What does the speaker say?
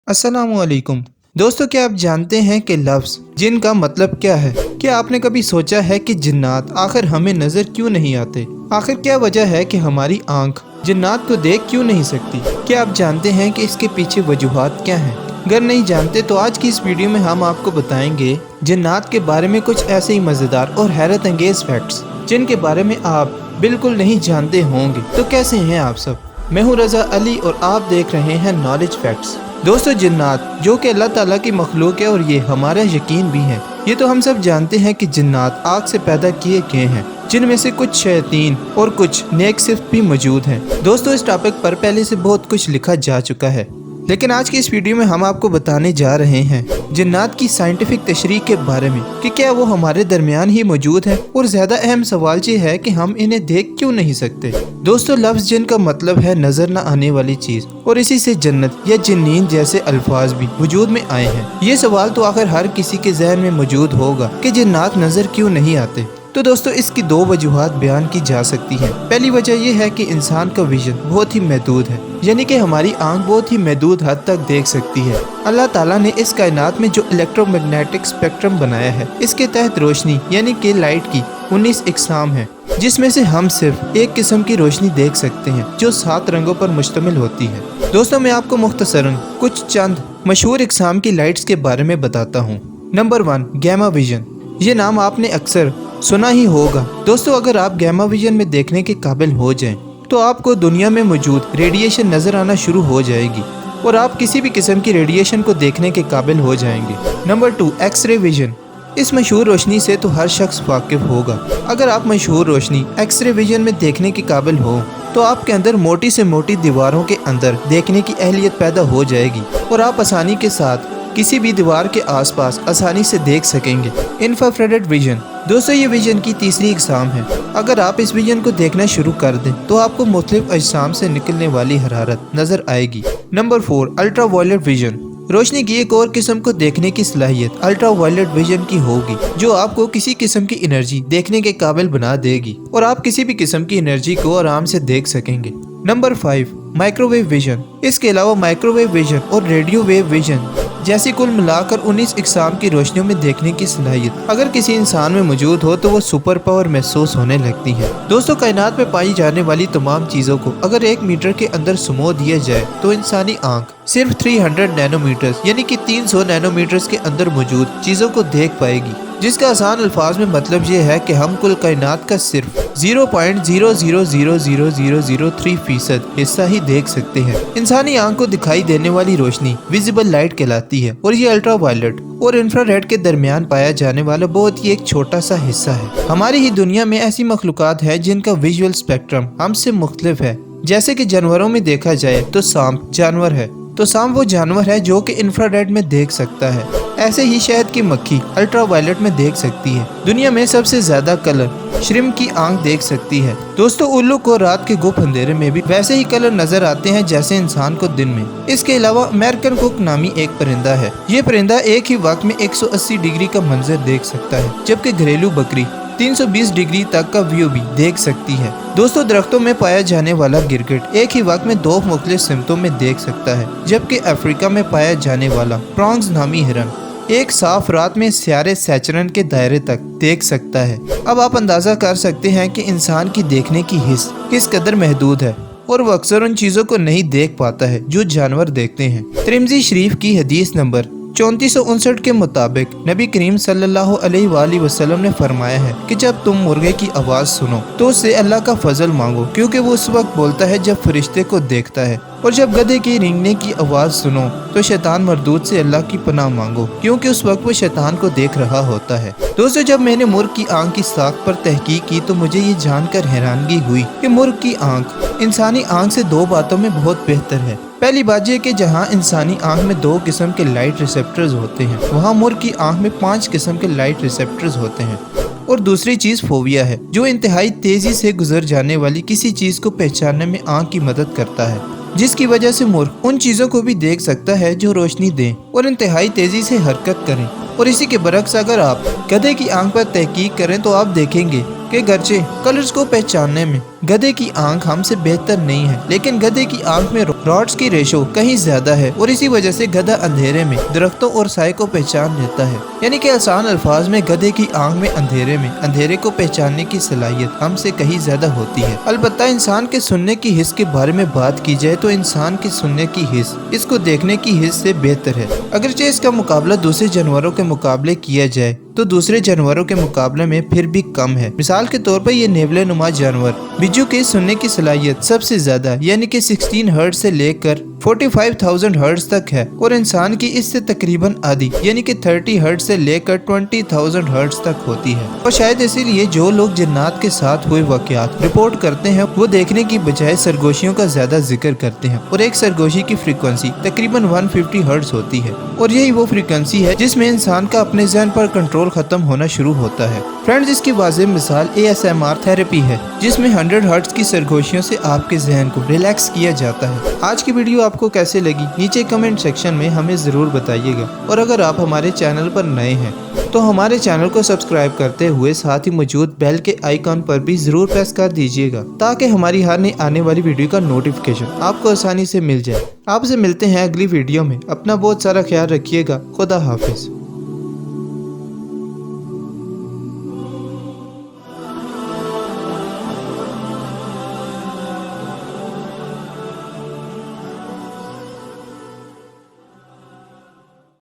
अस्सलामुअलैकुम। दोस्तों, क्या आप जानते हैं कि लफ्ज़ जिन का मतलब क्या है? क्या आपने कभी सोचा है कि जिन्नात आखिर हमें नज़र क्यों नहीं आते? आखिर क्या वजह है कि हमारी आंख जिन्नात को देख क्यों नहीं सकती? क्या आप जानते हैं कि इसके पीछे वजूहात क्या हैं? अगर नहीं जानते तो आज की इस वीडियो में हम आपको बताएंगे जिन्नात के बारे में कुछ ऐसे ही मज़ेदार और हैरत अंगेज फैक्ट्स जिनके बारे में आप बिल्कुल नहीं जानते होंगे। तो कैसे हैं आप सब? मैं हूँ रज़ा अली और आप देख रहे हैं नॉलेज फैक्ट्स। दोस्तों, जिन्नात जो कि अल्लाह ताला की मखलूक है और ये हमारा यकीन भी है। ये तो हम सब जानते हैं कि जिन्नात आग से पैदा किए गए हैं, जिनमें से कुछ शैतान और कुछ नेक सिफ्त भी मौजूद हैं। दोस्तों, इस टॉपिक पर पहले से बहुत कुछ लिखा जा चुका है, लेकिन आज की इस वीडियो में हम आपको बताने जा रहे हैं जिन्नात की साइंटिफिक तशरीह के बारे में कि क्या वो हमारे दरमियान ही मौजूद है, और ज्यादा अहम सवाल ये है कि हम इन्हें देख क्यों नहीं सकते। दोस्तों, लफ्ज़ जिन का मतलब है नजर न आने वाली चीज, और इसी से जन्नत या जिन्नीन जैसे अल्फाज भी वजूद में आए हैं। ये सवाल तो आखिर हर किसी के जहन में मौजूद होगा कि जिन्नात नजर क्यों नहीं आते। तो दोस्तों, इसकी दो वजूहात बयान की जा सकती हैं। पहली वजह यह है कि इंसान का विजन बहुत ही महदूद है, यानी कि हमारी आंख बहुत ही महदूद हद तक देख सकती है। अल्लाह ताला ने इस कायनात में जो इलेक्ट्रोमैग्नेटिक स्पेक्ट्रम बनाया है, इसके तहत रोशनी यानी कि लाइट की 19 इकसाम है, जिसमें से हम सिर्फ एक किस्म की रोशनी देख सकते हैं जो 7 रंगों पर मुश्तमिल होती है। दोस्तों, मैं आपको मुख्तसरन कुछ चंद मशहूर इकसाम की लाइट्स के बारे में बताता हूँ। Number 1, gamma vision. ये नाम आपने अक्सर सुना ही होगा। दोस्तों, अगर आप गैमा विजन में देखने के काबिल हो जाएं, तो आपको दुनिया में मौजूद रेडिएशन नजर आना शुरू हो जाएगी और आप किसी भी किस्म की रेडिएशन को देखने के काबिल हो जाएंगे। Number 2, X-ray vision. इस मशहूर रोशनी से तो हर शख्स वाकिफ होगा। अगर आप मशहूर रोशनी एक्सरे विजन में देखने के काबिल हो, तो आपके अंदर मोटी से मोटी दीवारों के अंदर देखने की अहलियत पैदा हो जाएगी और आप आसानी के साथ किसी भी दीवार के आसपास आसानी से देख सकेंगे। Infrared vision. दोस्तों, ये विजन की तीसरी इकसाम है। अगर आप इस विजन को देखना शुरू कर दें, तो आपको मुख्तलिफ अजसाम से निकलने वाली हरारत नजर आएगी। Number 4, ultra violet vision. रोशनी की एक और किस्म को देखने की सलाहियत अल्ट्रा वायलेट विजन की होगी, जो आपको किसी किस्म की एनर्जी देखने के काबिल बना देगी और आप किसी भी किस्म की एनर्जी को आराम से देख सकेंगे। Number 5, microwave vision. इसके अलावा माइक्रोवेव विजन और रेडियो वेव विजन जैसी कुल मिलाकर 19 इकसाम की रोशनियों में देखने की सलाहियत अगर किसी इंसान में मौजूद हो, तो वो सुपर पावर महसूस होने लगती है। दोस्तों, कायनात में पाई जाने वाली तमाम चीजों को अगर 1 मीटर के अंदर समो दिया जाए, तो इंसानी आंख सिर्फ 300 नैनोमीटर यानी कि 300 नैनोमीटर के अंदर मौजूद चीजों को देख पाएगी, जिसका आसान अल्फाज में मतलब ये है कि हम कुल कायनात का सिर्फ 0.000003% हिस्सा ही देख सकते हैं। इंसानी आंख को दिखाई देने वाली रोशनी विजिबल लाइट कहलाती है, और ये अल्ट्रा वायलेट और इंफ्रारेड के दरमियान पाया जाने वाला बहुत ही एक छोटा सा हिस्सा है। हमारी ही दुनिया में ऐसी मखलूकात है जिनका विजुअल स्पेक्ट्रम हमसे मुख्तलिफ है। जैसे कि जानवरों में देखा जाए तो सांप जानवर है, तो सांप वो जानवर है जो कि इंफ्रारेड में देख सकता है। ऐसे ही शहद की मक्खी अल्ट्रा वायलेट में देख सकती है। दुनिया में सबसे ज्यादा कलर श्रिम्प की आंख देख सकती है। दोस्तों, उल्लू को रात के गुप अंधेरे में भी वैसे ही कलर नजर आते हैं जैसे इंसान को दिन में। इसके अलावा अमेरिकन कुक नामी एक परिंदा है। ये परिंदा एक ही वक्त में 180 डिग्री का मंजर देख सकता है, जबकि घरेलू बकरी 320 डिग्री तक का व्यू भी देख सकती है। दोस्तों, दरख्तों में पाया जाने वाला गिरगिट एक ही वक्त में 2 मुख्तलिफ सिमतों में देख सकता है, जबकि अफ्रीका में पाया जाने वाला प्रॉन्स नामी हिरन एक साफ रात में सियारे सैचरन के दायरे तक देख सकता है। अब आप अंदाजा कर सकते हैं कि इंसान की देखने की हिस्स किस कदर महदूद है, और वो अक्सर उन चीजों को नहीं देख पाता है जो जानवर देखते हैं। तिरमिज़ी शरीफ की हदीस नंबर 3459 के मुताबिक नबी करीम सल्लल्लाहु अलैहि वसल्लम ने फरमाया है कि जब तुम मुर्गे की आवाज सुनो, तो उससे अल्लाह का फजल मांगो, क्योंकि वो उस वक्त बोलता है जब फरिश्ते को देखता है। और जब गधे के रेंगने की आवाज सुनो, तो शैतान मरदूद से अल्लाह की पनाह मांगो, क्योंकि उस वक्त वो शैतान को देख रहा होता है। दोस्तों, जब मैंने मुर्ग की आंख की साख पर तहकीक की, तो मुझे ये जानकर हैरानगी हुई कि मुर्ग की आंख इंसानी आंख से 2 बातों में बहुत बेहतर है। पहली बात यह कि जहां इंसानी आंख में 2 किस्म के लाइट रिसेप्टर्स होते हैं, वहां मुर्ग की आंख में 5 किस्म के लाइट रिसेप्टर्स होते हैं। और दूसरी चीज फोबिया है, जो इंतहाई तेजी से गुजर जाने वाली किसी चीज को पहचानने में आंख की मदद करता है, जिसकी वजह से मुर्ग उन चीजों को भी देख सकता है जो रोशनी दें और इंतहाई तेजी से हरकत करें। और इसी के बरक्स अगर आप गधे की आंख पर तहकीक करें, तो आप देखेंगे कि गर्चे कलर्स को पहचानने में गधे की आंख हमसे बेहतर नहीं है, लेकिन गधे की आंख में रॉड्स की रेशो कहीं ज्यादा है और इसी वजह से गधा अंधेरे में दरख्तों और साए को पहचान लेता है। यानी कि आसान अल्फाज में गधे की आंख में अंधेरे को पहचानने की सलाहियत हमसे कहीं ज्यादा होती है। अलबत्ता इंसान के सुनने की हिस्स के बारे में बात की जाए तो इंसान की सुनने की हिस्स इसको देखने की हिस्स से बेहतर है। अगरचे इसका मुकाबला दूसरे जानवरों के मुकाबले किया जाए तो दूसरे जानवरों के मुकाबले में फिर भी कम है। मिसाल के तौर पर ये नेवले नुमा जानवर बिज्जू के सुनने की सलाहियत सबसे ज्यादा यानी कि 16 हर्ट्ज से लेकर 45,000 हर्ट्ज तक है और इंसान की इससे तकरीबन आधी यानी कि 30 हर्ट्ज से लेकर 20,000 हर्ट्ज तक होती है। और शायद इसीलिए जो लोग जिन्नात के साथ हुए वाकयात रिपोर्ट करते हैं वो देखने की बजाय सरगोशियों का ज्यादा जिक्र करते हैं और एक सरगोशी की फ्रीक्वेंसी तकरीबन 150 हर्ट्ज होती है और यही वो फ्रीक्वेंसी है जिसमें इंसान का अपने ज़हन पर कंट्रोल खत्म होना शुरू होता है। फ्रेंड्स, इसकी वाज़ेह मिसाल ASMR थेरेपी है जिसमें 100 हर्ट्ज की सरगोशियों से आपके जहन को रिलैक्स किया जाता है। आज की वीडियो आपको कैसे लगी नीचे कमेंट सेक्शन में हमें ज़रूर बताइएगा और अगर आप हमारे चैनल पर नए हैं तो हमारे चैनल को सब्सक्राइब करते हुए साथ ही मौजूद बेल के आइकॉन पर भी ज़रूर प्रेस कर दीजिएगा ताकि हमारी हर नई आने वाली वीडियो का नोटिफिकेशन आपको आसानी से मिल जाए। आपसे मिलते हैं अगली वीडियो में। अपना बहुत सारा ख्याल रखिएगा। खुदा हाफिज।